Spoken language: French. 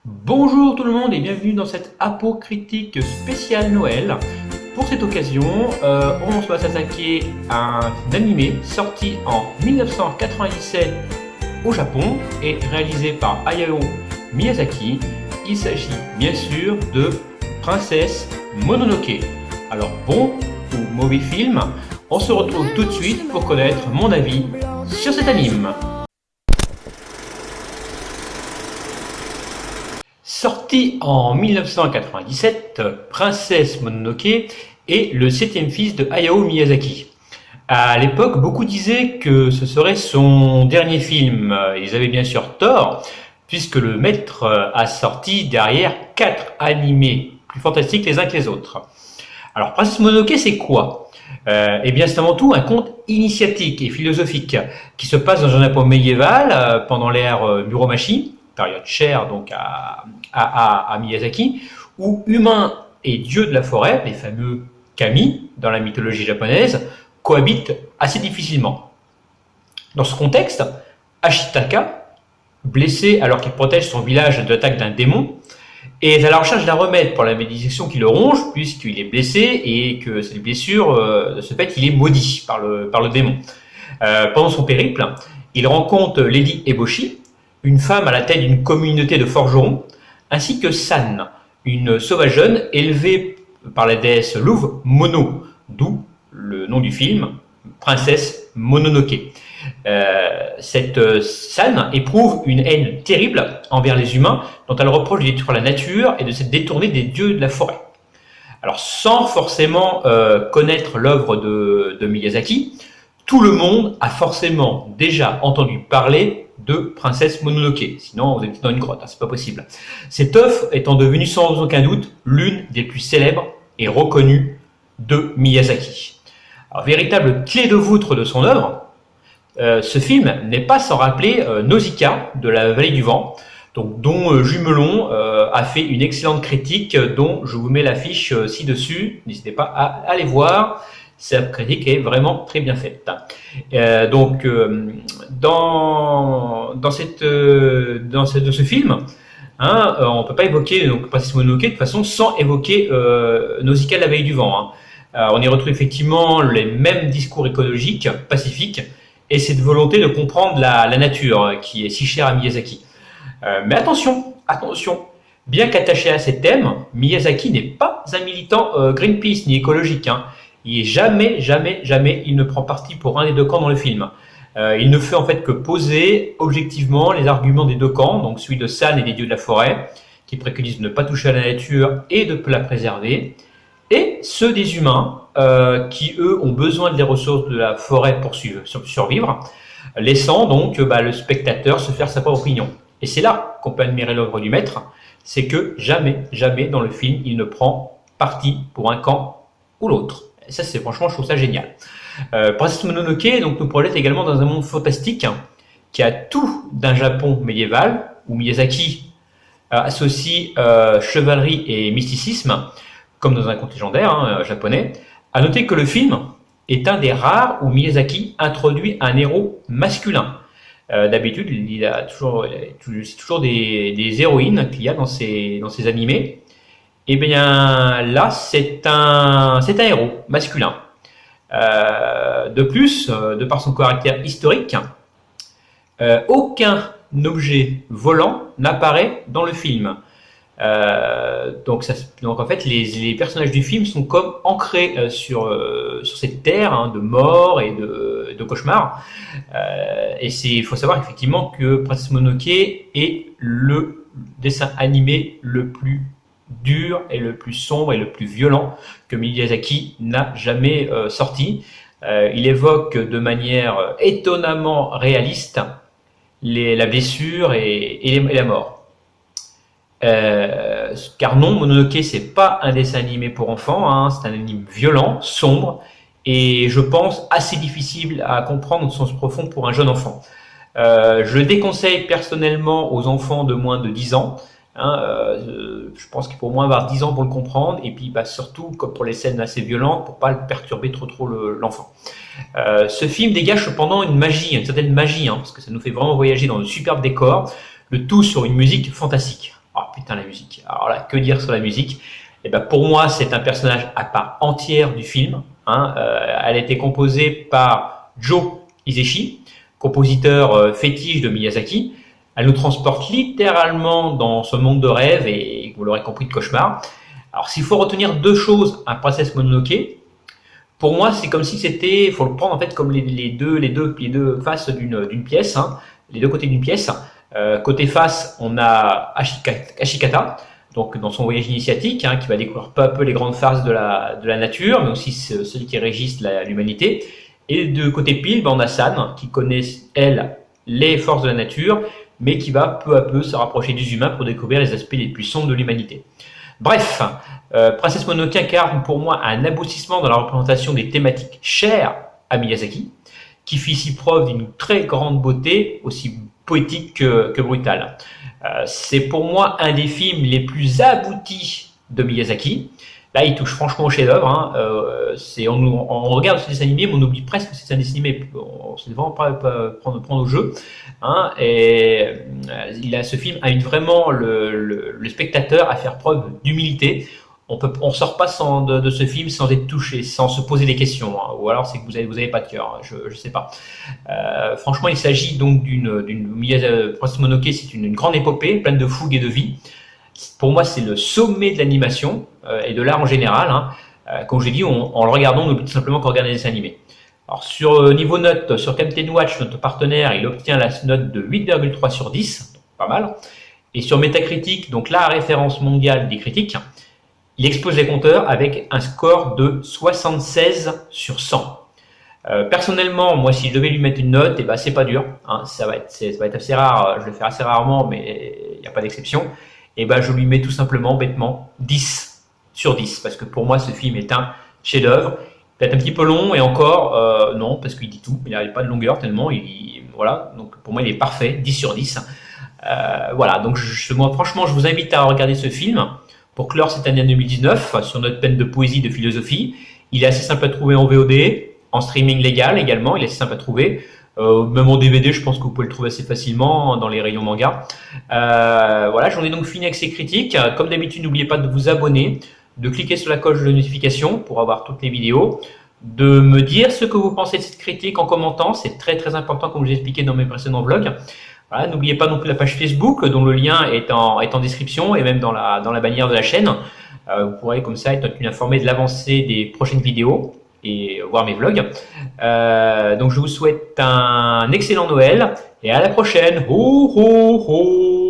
Bonjour tout le monde et bienvenue dans cette apocritique spéciale Noël. Pour cette occasion, on va s'attaquer à un animé sorti en 1997 au Japon et réalisé par Hayao Miyazaki. Il s'agit bien sûr de Princesse Mononoke. Alors bon ou mauvais film, on se retrouve tout de suite pour connaître mon avis sur cet anime. Sorti en 1997, Princesse Mononoke est le septième fils de Hayao Miyazaki. À l'époque, beaucoup disaient que ce serait son dernier film. Ils avaient bien sûr tort, puisque le maître a sorti derrière 4 animés plus fantastiques les uns que les autres. Alors, Princesse Mononoke, c'est quoi Eh bien, c'est avant tout un conte initiatique et philosophique qui se passe dans un Japon médiéval pendant l'ère Muromachi, période chère donc à Miyazaki, où humains et dieux de la forêt, les fameux kami dans la mythologie japonaise, cohabitent assez difficilement. Dans ce contexte, Ashitaka, blessé alors qu'il protège son village de l'attaque d'un démon, est à la recherche d'un remède pour la malédiction qui le ronge, puisqu'il est blessé et que cette blessure, de ce fait, il est maudit par le démon. Pendant son périple, il rencontre Lady Eboshi, une femme à la tête d'une communauté de forgerons, ainsi que San, une sauvage jeune élevée par la déesse louve Mono, d'où le nom du film, Princesse Mononoke. Cette San éprouve une haine terrible envers les humains, dont elle reproche de détruire la nature et de s'être détournée des dieux de la forêt. Alors, sans forcément connaître l'œuvre de Miyazaki, tout le monde a forcément déjà entendu parler de Princesse Mononoke. Sinon, vous êtes dans une grotte, c'est pas possible. Cette œuvre étant devenue sans aucun doute l'une des plus célèbres et reconnues de Miyazaki. Alors, véritable clé de voûte de son œuvre, ce film n'est pas sans rappeler Nausicaa de la Vallée du Vent, donc, dont Jumelon a fait une excellente critique, dont je vous mets l'affiche ci-dessus. N'hésitez pas à aller voir. Cette critique est vraiment très bien faite. Dans ce film, on ne peut pas évoquer Princesse Mononoke de toute façon sans évoquer Nausicaa de la Vallée du Vent. On y retrouve effectivement les mêmes discours écologiques, pacifiques, et cette volonté de comprendre la nature qui est si chère à Miyazaki. Mais attention, bien qu'attaché à ces thèmes, Miyazaki n'est pas un militant Greenpeace ni écologique. Il jamais il ne prend parti pour un des deux camps dans le film. Il ne fait en fait que poser objectivement les arguments des deux camps, donc celui de San et des dieux de la forêt, qui préconisent de ne pas toucher à la nature et de la préserver, et ceux des humains, qui eux ont besoin des ressources de la forêt pour survivre, laissant donc le spectateur se faire sa propre opinion. Et c'est là qu'on peut admirer l'œuvre du maître, c'est que jamais dans le film il ne prend parti pour un camp ou l'autre. Et ça, franchement, je trouve ça génial. Princesse Mononoke donc, nous projette également dans un monde fantastique qui a tout d'un Japon médiéval, où Miyazaki associe chevalerie et mysticisme, comme dans un conte légendaire japonais. À noter que le film est un des rares où Miyazaki introduit un héros masculin. D'habitude, c'est toujours des héroïnes qu'il y a dans ces animés. Et bien là, c'est un héros masculin. De plus, de par son caractère historique, aucun objet volant n'apparaît dans le film. Donc en fait, les personnages du film sont comme ancrés sur cette terre de mort et de cauchemar. Et il faut savoir effectivement que Princesse Mononoke est le dessin animé le plus dur et le plus sombre et le plus violent que Miyazaki n'a jamais sorti. Il évoque de manière étonnamment réaliste la blessure et la mort. Car non, Mononoke c'est pas un dessin animé pour enfants, c'est un anime violent, sombre et je pense assez difficile à comprendre au sens profond pour un jeune enfant. Je le déconseille personnellement aux enfants de moins de 10 ans. Je pense qu'il faut au moins avoir 10 ans pour le comprendre et puis surtout comme pour les scènes assez violentes pour pas le perturber trop l'enfant. Ce film dégage cependant une certaine magie, parce que ça nous fait vraiment voyager dans de superbes décors, le tout sur une musique fantastique. Alors, putain, la musique. Alors là, que dire sur la musique? Et ben, pour moi, c'est un personnage à part entière du film. Hein. Elle a été composée par Joe Hisaishi, compositeur fétiche de Miyazaki. Elle nous transporte littéralement dans ce monde de rêve et, vous l'aurez compris, de cauchemar. Alors, s'il faut retenir deux choses à Princesse Mononoke, pour moi, c'est comme si c'était, il faut le prendre en fait comme les deux faces d'une pièce, hein, les deux côtés d'une pièce. Côté face, on a Ashikata, donc dans son voyage initiatique, hein, qui va découvrir peu à peu les grandes phases de la nature, mais aussi celui qui régissent l'humanité. Et de côté pile, on a San, qui connaît, elle, les forces de la nature, mais qui va peu à peu se rapprocher des humains pour découvrir les aspects les plus sombres de l'humanité. Bref, Princesse Mononoke incarne pour moi un aboutissement dans la représentation des thématiques chères à Miyazaki, qui fit ici preuve d'une très grande beauté, aussi poétique que brutale. C'est pour moi un des films les plus aboutis de Miyazaki. Là, il touche franchement au chef-d'œuvre. Hein. On regarde ce dessin animé, mais on oublie presque que c'est un dessin animé. C'est vraiment pas prendre au jeu. Hein. Et ce film a vraiment le spectateur à faire preuve d'humilité. On sort pas de ce film sans être touché, sans se poser des questions. Hein. Ou alors c'est que vous avez pas de cœur. Hein. Je sais pas. Franchement, il s'agit donc d'une Princesse Mononoke. C'est une grande épopée, pleine de fougue et de vie. Pour moi, c'est le sommet de l'animation et de l'art en général. Hein. Comme je l'ai dit, en le regardant, on oublie tout simplement qu'on regarde des dessins animés. Alors, sur niveau note, sur Captain Watch, notre partenaire, il obtient la note de 8,3 sur 10, donc pas mal. Et sur Metacritic, donc la référence mondiale des critiques, il explose les compteurs avec un score de 76 sur 100. Personnellement, moi, si je devais lui mettre une note, eh ben, c'est pas dur. Hein, ça va être assez rare. Je le fais assez rarement, mais il n'y a pas d'exception. Et ben, je lui mets tout simplement, bêtement, 10 sur 10. Parce que pour moi, ce film est un chef-d'œuvre. Peut-être un petit peu long, et encore, non, parce qu'il dit tout. Il n'arrive pas de longueur tellement. Voilà. Donc, pour moi, il est parfait. 10 sur 10. Voilà. Donc, moi, franchement, je vous invite à regarder ce film pour clore cette année 2019 sur notre peine de poésie, de philosophie. Il est assez simple à trouver en VOD, en streaming légal également. Il est assez simple à trouver. Même en DVD, je pense que vous pouvez le trouver assez facilement dans les rayons manga. Voilà, j'en ai donc fini avec ces critiques. Comme d'habitude, n'oubliez pas de vous abonner, de cliquer sur la cloche de notification pour avoir toutes les vidéos, de me dire ce que vous pensez de cette critique en commentant. C'est très très important, comme je l'ai expliqué dans mes précédents vlogs. Voilà, n'oubliez pas non plus la page Facebook, dont le lien est en description et même dans la bannière de la chaîne. Vous pourrez comme ça être informé de l'avancée des prochaines vidéos et voir mes vlogs. Donc je vous souhaite un excellent Noël et à la prochaine. Ho ho ho.